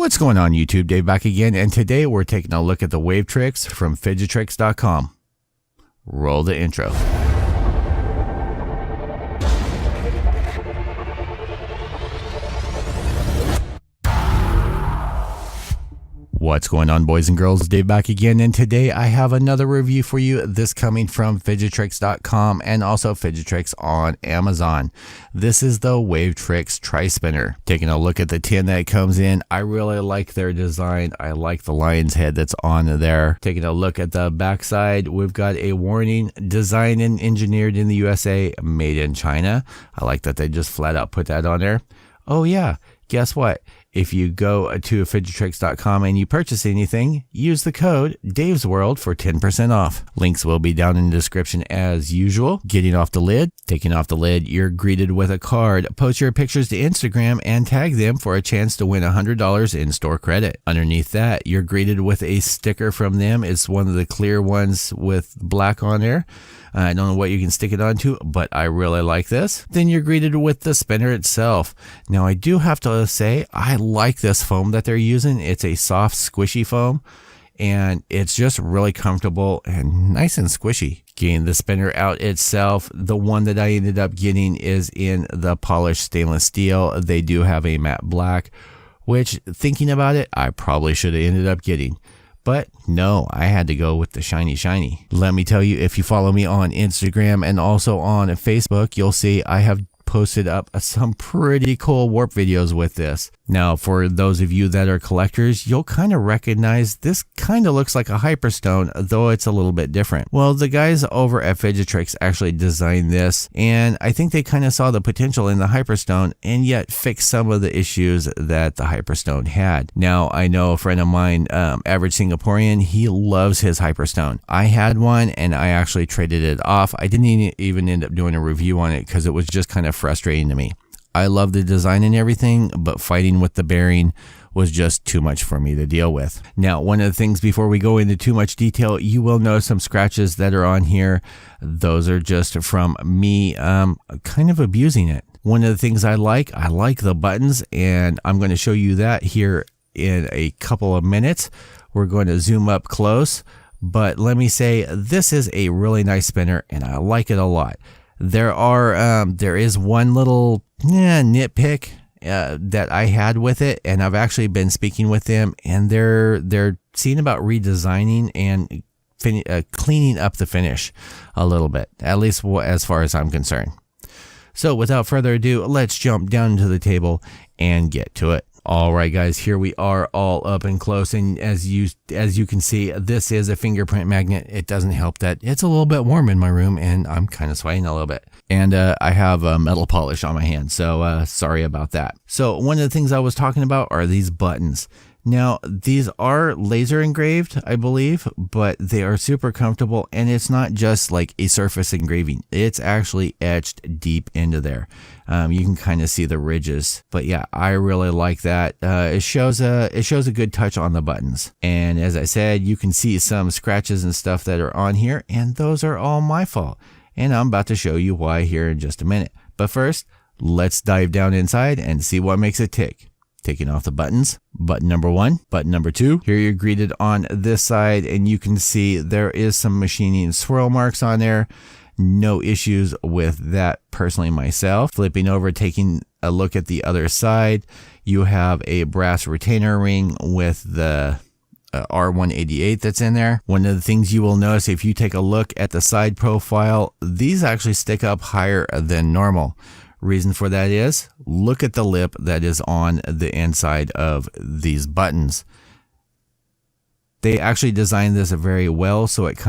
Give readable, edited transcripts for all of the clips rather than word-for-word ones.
What's going on YouTube? Dave back again, and today we're taking a look at the Wavetrix from Fidgetrix.com. Roll the intro. What's going on, boys and girls? Dave back again, and today I have another review for you. This coming from Fidgetrix.com and also Fidgetrix on Amazon. This is the Wavetrix Tri-Spinner. Taking a look at the tin that it comes in, I really like their design. I like the lion's head that's on there. Taking a look at the backside, we've got a warning: designed and engineered in the USA, made in China. I like that they just flat out put that on there. Oh yeah, guess what? If you go to Fidgetrix.com and you purchase anything, use the code DavesWorld for 10% off. Links will be down in the description as usual. Getting off the lid, taking off the lid, you're greeted with a card. Post your pictures to Instagram and tag them for a chance to win $100 in store credit. Underneath that, you're greeted with a sticker from them. It's one of the clear ones with black on there. I don't know what you can stick it onto, but I really like this. Then you're greeted with the spinner itself. Now I do have to say, I like this foam that they're using. It's a soft, squishy foam, and it's just really comfortable and nice and squishy. Getting the spinner out itself, the one that I ended up getting is in the polished stainless steel. They do have a matte black, which, thinking about it, I probably should have ended up getting. But no, I had to go with the shiny. Let me tell you, if you follow me on Instagram and also on Facebook, you'll see I have posted up some pretty cool warp videos with this. Now, for those of you that are collectors, you'll kind of recognize this kind of looks like a Hyperstone, though it's a little bit different. Well, the guys over at Fidgetrix actually designed this, and I think they kind of saw the potential in the Hyperstone and yet fixed some of the issues that the Hyperstone had. Now, I know a friend of mine, Average Singaporean, he loves his Hyperstone. I had one and I actually traded it off. I didn't even end up doing a review on it because it was just kind of frustrating to me. I love the design and everything, but fighting with the bearing was just too much for me to deal with. Now, one of the things before we go into too much detail, you will notice some scratches that are on here. Those are just from me kind of abusing it. One of the things I like the buttons, and I'm going to show you that here in a couple of minutes. We're going to zoom up close, but let me say this is a really nice spinner and I like it a lot. There is one little nitpick that I had with it, and I've actually been speaking with them, and they're seeing about redesigning and cleaning up the finish a little bit, at least as far as I'm concerned. So without further ado, let's jump down into the table and get to it. All right, guys, here we are all up and close, and as you can see, this is a fingerprint magnet. It doesn't help that it's a little bit warm in my room, and I'm kind of sweating a little bit. And I have metal polish on my hand, so sorry about that. So one of the things I was talking about are these buttons. Now, these are laser engraved, I believe, but they are super comfortable, and it's not just like a surface engraving. It's actually etched deep into there. You can kind of see the ridges, but yeah, I really like that. It shows a good touch on the buttons. And as I said, you can see some scratches and stuff that are on here, and those are all my fault. And I'm about to show you why here in just a minute. But first, let's dive down inside and see what makes it tick. Taking off the buttons, button number 1, button number 2. Here you're greeted on this side, and you can see there is some machining swirl marks on there. No issues with that personally myself. Flipping over, taking a look at the other side, you have a brass retainer ring with the R188 that's in there. One of the things you will notice if you take a look at the side profile, these actually stick up higher than normal. Reason for that is, look at the lip that is on the inside of these buttons. They actually designed this very well, so it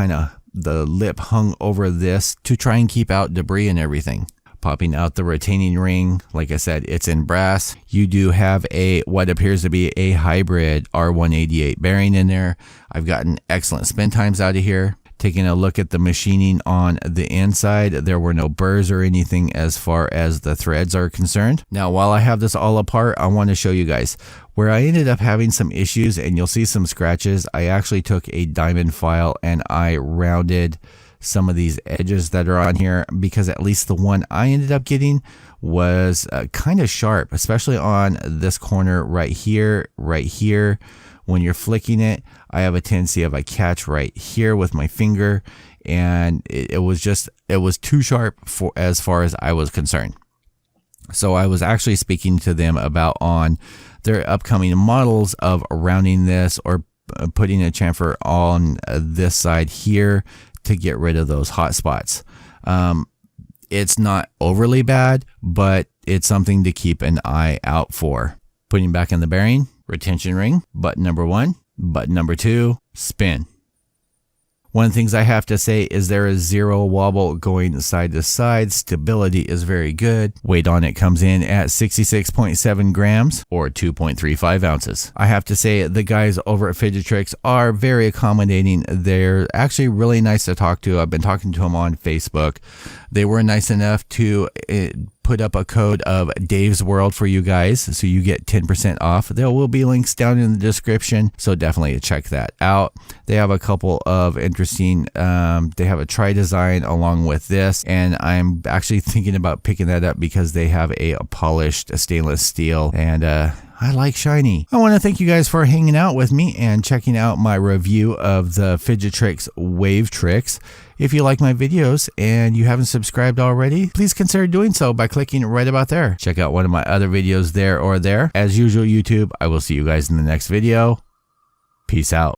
the lip hung over this to try and keep out debris and everything. Popping out the retaining ring, like I said, it's in brass. You do have what appears to be a hybrid R188 bearing in there. I've gotten excellent spin times out of here. Taking a look at the machining on the inside, there were no burrs or anything as far as the threads are concerned. Now, while I have this all apart, I want to show you guys where I ended up having some issues, and you'll see some scratches. I actually took a diamond file and I rounded some of these edges that are on here, because at least the one I ended up getting was kind of sharp, especially on this corner right here, When you're flicking it, I have a tendency of a catch right here with my finger, and it was too sharp for as far as I was concerned. So I was actually speaking to them about on their upcoming models of rounding this or putting a chamfer on this side here to get rid of those hot spots. It's not overly bad, but it's something to keep an eye out for. Putting back in the bearing, retention ring, button number 1, button number 2, spin. One of the things I have to say is there is zero wobble going side to side. Stability is very good. Weight on it comes in at 66.7 grams or 2.35 ounces. I have to say the guys over at Fidgetrix are very accommodating. They're actually really nice to talk to. I've been talking to them on Facebook. They were nice enough to put up a code of Dave's World for you guys, so you get 10% off. There will be links down in the description, so definitely check that out. They have a couple of interesting, they have a tri design along with this, and I'm actually thinking about picking that up because they have a polished stainless steel, and I like shiny. I want to thank you guys for hanging out with me and checking out my review of the Fidgetrix Wavetrix. If you like my videos and you haven't subscribed already, please consider doing so by clicking right about there. Check out one of my other videos there or there. As usual, YouTube, I will see you guys in the next video. Peace out.